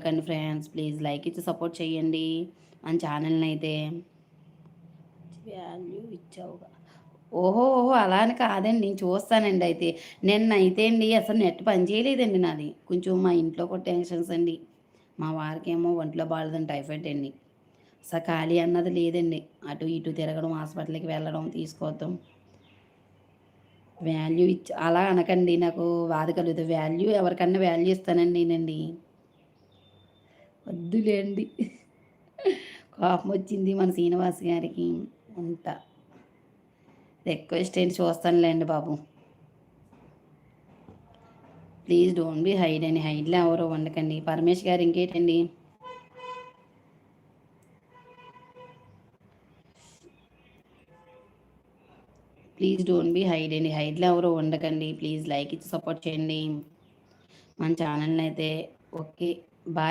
ఉండకండి friends. Please like ఇచ్చి support చేయండి మన ఛానల్ని అయితే. వాల్యూ ఇచ్చావుగా. ఓహో ఓహో, అలా అని కాదండి, నేను చూస్తానండి అయితే. నిన్నైతే అండి అసలు నెట్ పని చేయలేదండి నాది. కొంచెం మా ఇంట్లో కూడా టెన్షన్స్ అండి. మా వారికేమో ఒంట్లో బాగాలేదని టైఫాయిడ్ అండి. అసలు ఖాళీ అన్నది లేదండి. అటు ఇటు తిరగడం, హాస్పిటల్కి వెళ్ళడం, తీసుకోవటం. వాల్యూ ఇచ్చి అలా అనకండి, నాకు బాధ కలుగుతుంది. వాల్యూ ఎవరికన్నా వాల్యూ ఇస్తానండి నేనండి. వద్దులేండి. కోపం వచ్చింది మన శ్రీనివాస్ గారికి. ఉంటా. రిక్వెస్ట్ ఏంటి చూస్తానులేండి బాబు. ప్లీజ్ డోంట్ బి హైడ్ అని. హైడ్లో ఎవరు ఉండకండి. పరమేష్ గారు ఇంకేంటండి. ప్లీజ్ డోంట్ బి హైడ్ అండి. హైడ్లో ఎవరు ఉండకండి. ప్లీజ్ లైక్ ఇచ్చి సపోర్ట్ చేయండి మన ఛానల్ని అయితే. Okay, bye.